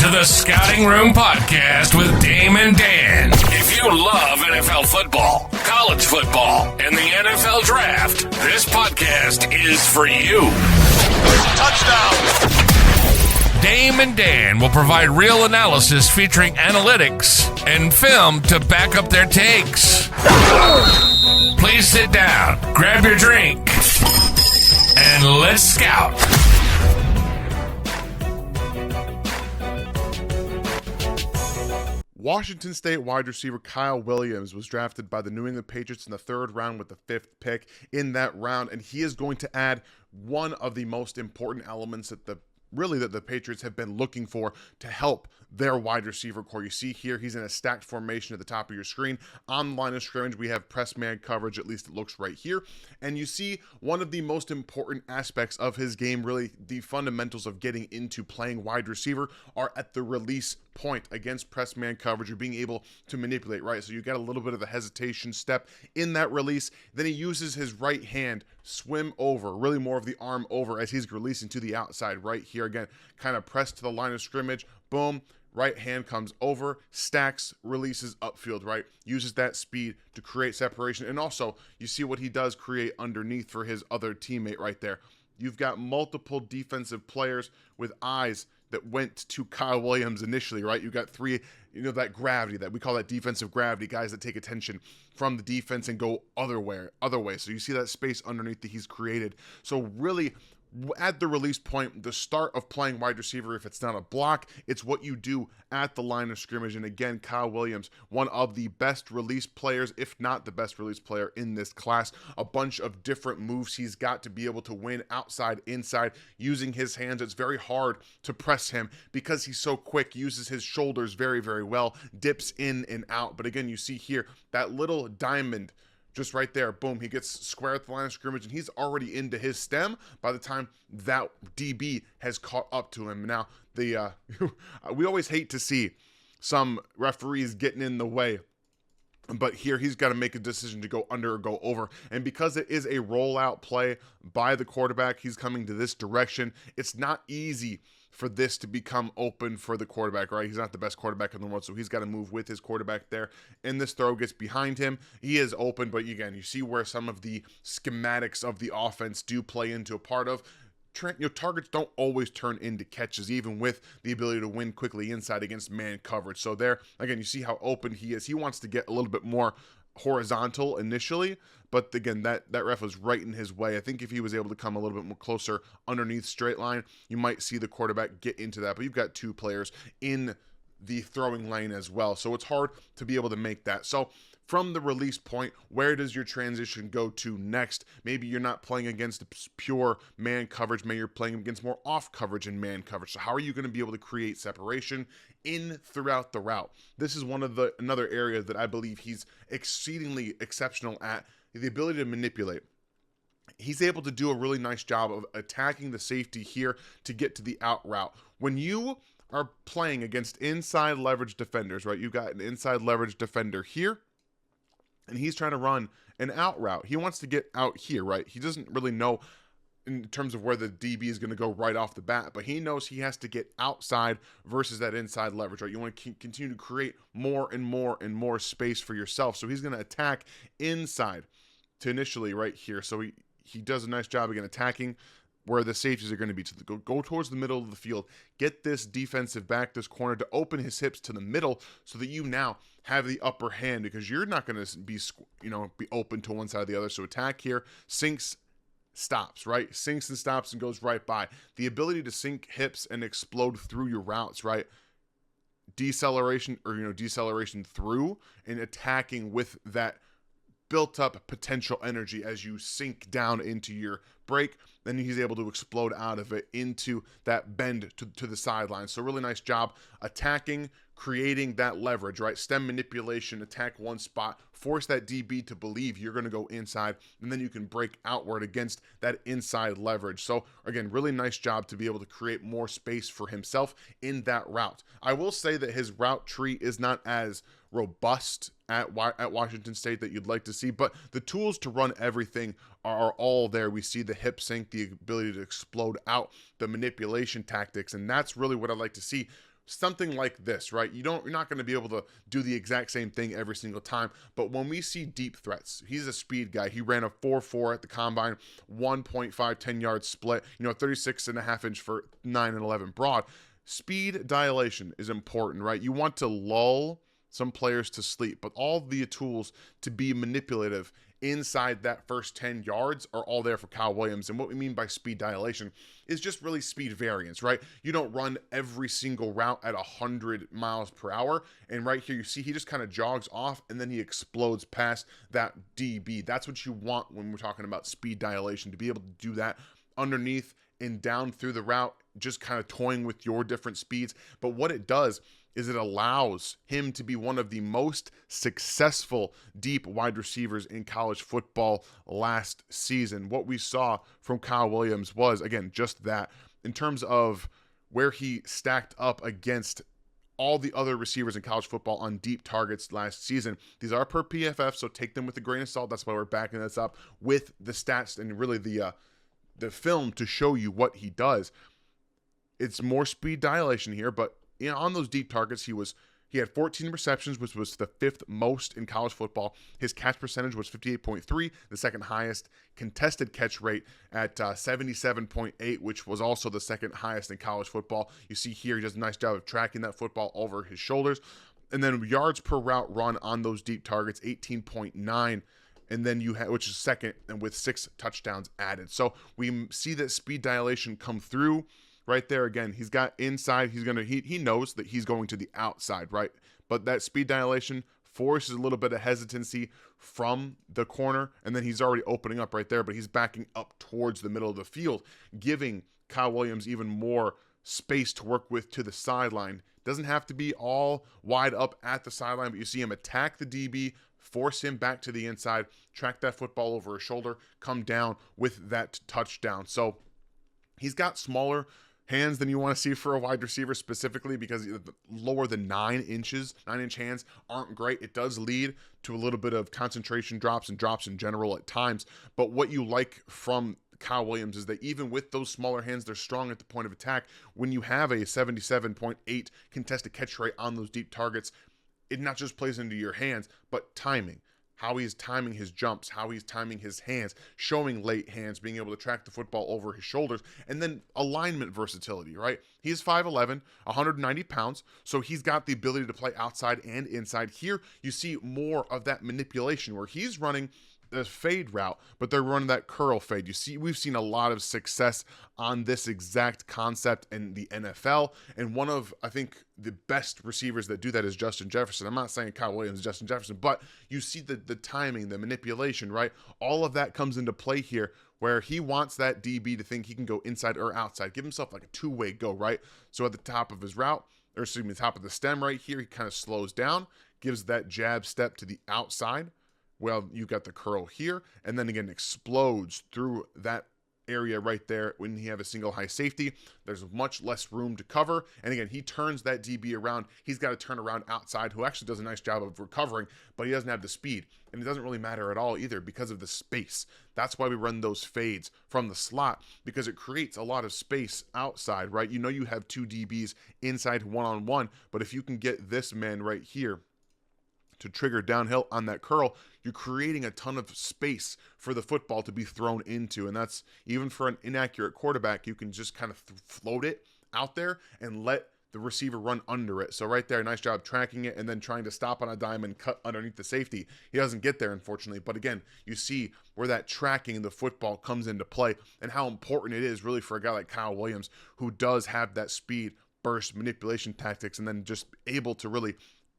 to the Scouting Room Podcast with Dame and Dan. If you love NFL football, college football, and the NFL Draft, this podcast is for you. Touchdown! Dame and Dan will provide real analysis featuring analytics and film to back up their takes. Please sit down, grab your drink, and let's scout. Washington State wide receiver Kyle Williams was drafted by the New England Patriots in the 3rd round with the 5th pick in that round, and he is going to add one of the most important elements that the Patriots have been looking for to help their wide receiver core. You see here, he's in a stacked formation at the top of your screen. On the line of scrimmage, we have press man coverage, at least it looks right here. And you see one of the most important aspects of his game, really the fundamentals of getting into playing wide receiver, are at the release point against press man coverage. You're being able to manipulate, right? So you get a little bit of a hesitation step in that release. Then he uses his right hand, swim over, really more of the arm over as he's releasing to the outside right here. Again, kind of press to the line of scrimmage, boom, right hand comes over, stacks, releases upfield, right? Uses that speed to create separation. And also, you see what he does create underneath for his other teammate right there. You've got multiple defensive players with eyes that went to Kyle Williams initially, right? You got three, that gravity, that we call that defensive gravity, guys that take attention from the defense and go other way. So you see that space underneath that he's created. So really, at the release point, the start of playing wide receiver, if it's not a block, it's what you do at the line of scrimmage. And again, Kyle Williams, one of the best release players, if not the best release player in this class. A bunch of different moves he's got to be able to win outside, inside, using his hands. It's very hard to press him because he's so quick, uses his shoulders very, very well, dips in and out. But again, you see here, that little diamond just right there, boom, he gets square at the line of scrimmage, and he's already into his stem by the time that DB has caught up to him. Now, we always hate to see some referees getting in the way, but here he's got to make a decision to go under or go over. And because it is a rollout play by the quarterback, he's coming to this direction. It's not easy for this to become open for the quarterback, right? He's not the best quarterback in the world, so he's got to move with his quarterback there. And this throw gets behind him. He is open, but again, you see where some of the schematics of the offense do play into a part of. Targets don't always turn into catches, even with the ability to win quickly inside against man coverage. So there, again, you see how open he is. He wants to get a little bit more horizontal initially, but again, that ref was right in his way. I think if he was able to come a little bit more closer underneath straight line, you might see the quarterback get into that. But you've got two players in the throwing lane as well, so it's hard to be able to make that. So from the release point, where does your transition go to next? Maybe you're not playing against pure man coverage. Maybe you're playing against more off coverage and man coverage. So how are you going to be able to create separation in throughout the route? This is another area that I believe he's exceedingly exceptional at, the ability to manipulate. He's able to do a really nice job of attacking the safety here to get to the out route. When you are playing against inside leverage defenders, right? You got an inside leverage defender here, and he's trying to run an out route. He wants to get out here, right? He doesn't really know in terms of where the DB is going to go right off the bat, but he knows he has to get outside versus that inside leverage, right? You want to continue to create more and more and more space for yourself. So he's going to attack inside to initially right here. So he does a nice job again attacking where the safeties are going to be. To go towards the middle of the field, get this defensive back, this corner, to open his hips to the middle so that you now have the upper hand, because you're not going to be open to one side or the other. So attack here, sinks, stops, right? Sinks and stops and goes right by. The ability to sink hips and explode through your routes, right? Deceleration through and attacking with that built up potential energy as you sink down into your break. Then he's able to explode out of it into that bend to the sideline. So really nice job attacking, creating that leverage, right? Stem manipulation, attack one spot, force that DB to believe you're going to go inside, and then you can break outward against that inside leverage. So again, really nice job to be able to create more space for himself in that route. I will say that his route tree is not as robust at Washington State that you'd like to see, but the tools to run everything are all there. We see the hip sink, the ability to explode out, the manipulation tactics, and that's really what I like to see. Something like this, right? You're not going to be able to do the exact same thing every single time, but when we see deep threats, he's a speed guy. He ran a 4.4 at the combine, 1.5 10-yard split, 36.5-inch for 9 and 11 broad. Speed dilation is important, right? You want to lull some players to sleep, but all the tools to be manipulative inside that first 10 yards are all there for Kyle Williams. And what we mean by speed dilation is just really speed variance, right? You don't run every single route at 100 miles per hour. And right here, you see he just kind of jogs off and then he explodes past that DB. That's what you want when we're talking about speed dilation, to be able to do that underneath and down through the route, just kind of toying with your different speeds. But what it does is it allows him to be one of the most successful deep wide receivers in college football last season. What we saw from Kyle Williams was, again, just that. In terms of where he stacked up against all the other receivers in college football on deep targets last season. These are per PFF, so take them with a grain of salt. That's why we're backing this up with the stats and really the film to show you what he does. It's more speed dilation here, but on those deep targets, he had 14 receptions, which was the 5th most in college football. His catch percentage was 58.3, the second highest. Contested catch rate at 77.8, which was also the second highest in college football. You see here, he does a nice job of tracking that football over his shoulders. And then yards per route run on those deep targets, 18.9. And then which is second, and with 6 touchdowns added. So we see that speed dilation come through. Right there again, he's got inside, he knows that he's going to the outside, right? But that speed dilation forces a little bit of hesitancy from the corner, and then he's already opening up right there, but he's backing up towards the middle of the field, giving Kyle Williams even more space to work with to the sideline. Doesn't have to be all wide up at the sideline, but you see him attack the DB, force him back to the inside, track that football over his shoulder, come down with that touchdown. So he's got smaller hands than you want to see for a wide receiver, specifically because lower than 9-inch hands aren't great. It does lead to a little bit of concentration drops and drops in general at times. But what you like from Kyle Williams is that even with those smaller hands, they're strong at the point of attack. When you have a 77.8 contested catch rate on those deep targets, it not just plays into your hands, but timing. How he's timing his jumps, how he's timing his hands, showing late hands, being able to track the football over his shoulders, and then alignment versatility, right? He's 5'11", 190 pounds, so he's got the ability to play outside and inside. Here, you see more of that manipulation where he's running the fade route, but they're running that curl fade. We've seen a lot of success on this exact concept in the NFL, and one of, I think, the best receivers that do that is Justin Jefferson. I'm not saying Kyle Williams is Justin Jefferson, but you see the timing, the manipulation, right? All of that comes into play here, where he wants that DB to think he can go inside or outside, give himself like a two-way go, right? So at the top of his route, or excuse me, the top of the stem right here, he kind of slows down, gives that jab step to the outside. Well, you got the curl here, and then again explodes through that area right there. When you have a single high safety, there's much less room to cover, and again, he turns that DB around. He's got to turn around outside, who actually does a nice job of recovering, but he doesn't have the speed, and it doesn't really matter at all either because of the space. That's why we run those fades from the slot, because it creates a lot of space outside, right? You have 2 DBs inside one-on-one, but if you can get this man right here to trigger downhill on that curl, you're creating a ton of space for the football to be thrown into. And that's, even for an inaccurate quarterback, you can just kind of float it out there and let the receiver run under it. So right there, nice job tracking it and then trying to stop on a dime and cut underneath the safety. He doesn't get there, unfortunately. But again, you see where that tracking the football comes into play and how important it is really for a guy like Kyle Williams, who does have that speed, burst, manipulation tactics, and then just able to really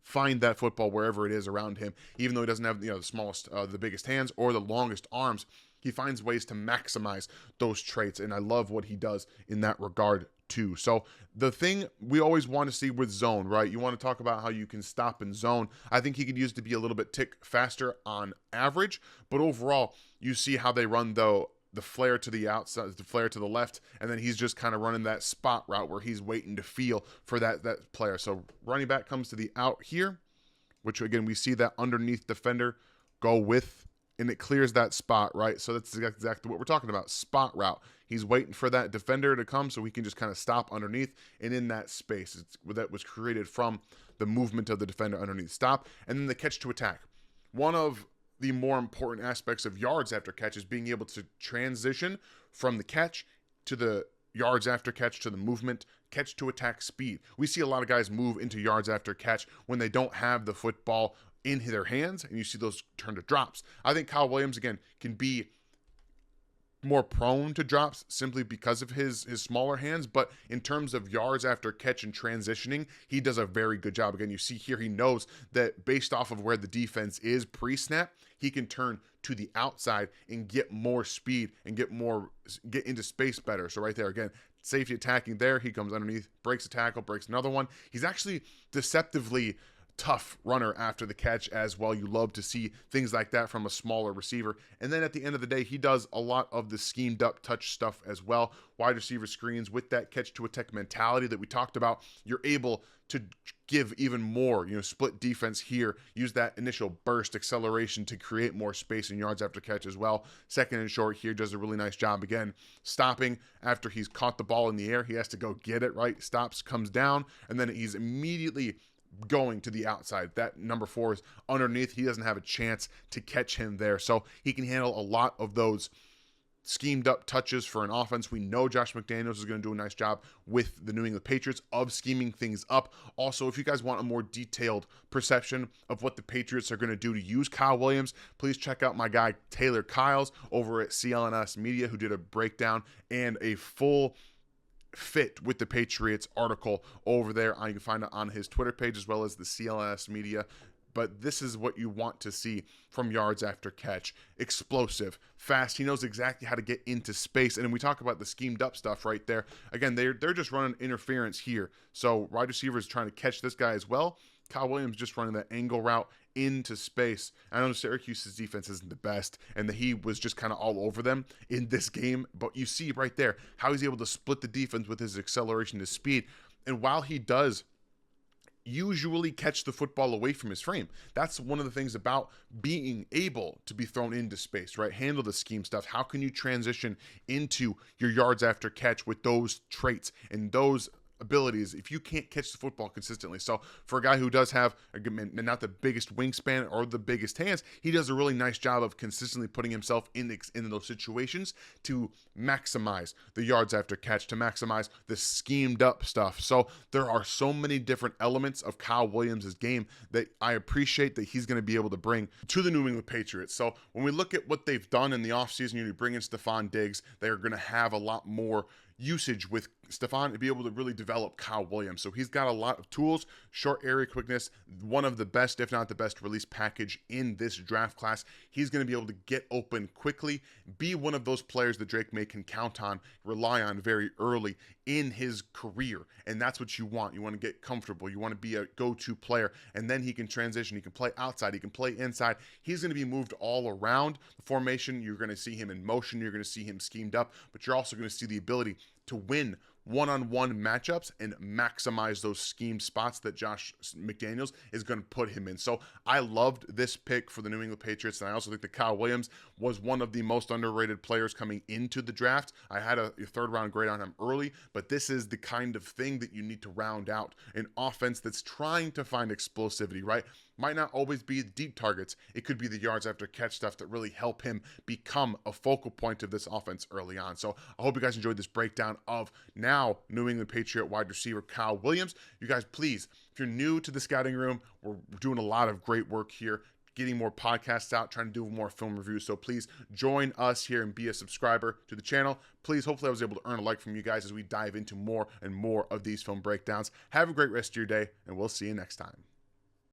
find that football wherever it is around him. Even though he doesn't have the smallest, the biggest hands or the longest arms, he finds ways to maximize those traits, and I love what he does in that regard too. So the thing we always want to see with zone, right? You want to talk about how you can stop in zone. I think he could use to be a little bit tick faster on average, but overall, you see how they run the flare to the outside, the flare to the left, and then he's just kind of running that spot route where he's waiting to feel for that player. So running back comes to the out here, which again, we see that underneath defender go with and it clears that spot, right? So that's exactly what we're talking about, spot route. He's waiting for that defender to come so he can just kind of stop underneath and in that space that was created from the movement of the defender underneath stop. And then the catch to attack. One of the more important aspects of yards after catch is being able to transition from the catch to the yards after catch to the movement, catch to attack speed. We see a lot of guys move into yards after catch when they don't have the football in their hands, and you see those turn to drops. I think Kyle Williams, again, can be more prone to drops simply because of his smaller hands, but in terms of yards after catch and transitioning, he does a very good job. Again, you see here, he knows that based off of where the defense is pre-snap, he can turn to the outside and get more speed and get into space better. So right there, again, safety attacking there, he comes underneath, breaks a tackle, breaks another one. He's actually deceptively tough runner after the catch as well. You love to see things like that from a smaller receiver. And then at the end of the day, he does a lot of the schemed up touch stuff as well. Wide receiver screens with that catch to attack mentality that we talked about. You're able to give even more, split defense here, use that initial burst acceleration to create more space and yards after catch as well. Second and short here does a really nice job. Again, stopping after he's caught the ball in the air. He has to go get it, right? Stops, comes down, and then he's immediately going to the outside. That number 4 is underneath. He doesn't have a chance to catch him there. So he can handle a lot of those schemed up touches for an offense. We know Josh McDaniels is going to do a nice job with the New England Patriots of scheming things up. Also, if you guys want a more detailed perception of what the Patriots are going to do to use Kyle Williams, please check out my guy Taylor Kyles over at CLNS Media, who did a breakdown and a full fit with the Patriots article over there. You can find it on his Twitter page as well as the CLNS Media. But this is what you want to see from yards after catch. Explosive, fast. He knows exactly how to get into space. And then we talk about the schemed up stuff right there. Again, they're just running interference here. So wide receiver is trying to catch this guy as well. Kyle Williams just running that angle route into space. I know Syracuse's defense isn't the best, and that he was just kind of all over them in this game. But you see right there how he's able to split the defense with his acceleration to speed. And while he does usually catch the football away from his frame, that's one of the things about being able to be thrown into space, right? Handle the scheme stuff. How can you transition into your yards after catch with those traits and those abilities if you can't catch the football consistently? So for a guy who does have not the biggest wingspan or the biggest hands, he does a really nice job of consistently putting himself in those situations to maximize the yards after catch, to maximize the schemed up stuff. So there are so many different elements of Kyle Williams' game that I appreciate that he's going to be able to bring to the New England Patriots. So when we look at what they've done in the offseason, you bring in Stefan Diggs, they're going to have a lot more usage with Stefan to be able to really develop Kyle Williams. So he's got a lot of tools, short area quickness, one of the best, if not the best release package in this draft class. He's going to be able to get open quickly, be one of those players that Drake May can count on, rely on very early in his career. And that's what you want. You want to get comfortable. You want to be a go-to player. And then he can transition. He can play outside. He can play inside. He's going to be moved all around the formation. You're going to see him in motion. You're going to see him schemed up. But you're also going to see the ability to win one-on-one matchups and maximize those scheme spots that Josh McDaniels is going to put him in. So I loved this pick for the New England Patriots, and I also think that Kyle Williams was one of the most underrated players coming into the draft. I had a third-round grade on him early, but this is the kind of thing that you need to round out an offense that's trying to find explosivity, right? Might not always be deep targets. It could be the yards after catch stuff that really help him become a focal point of this offense early on. So I hope you guys enjoyed this breakdown of now New England Patriot wide receiver Kyle Williams. You guys, please, if you're new to the scouting room, we're doing a lot of great work here, getting more podcasts out, trying to do more film reviews. So please join us here and be a subscriber to the channel. Please, hopefully I was able to earn a like from you guys as we dive into more and more of these film breakdowns. Have a great rest of your day, and we'll see you next time.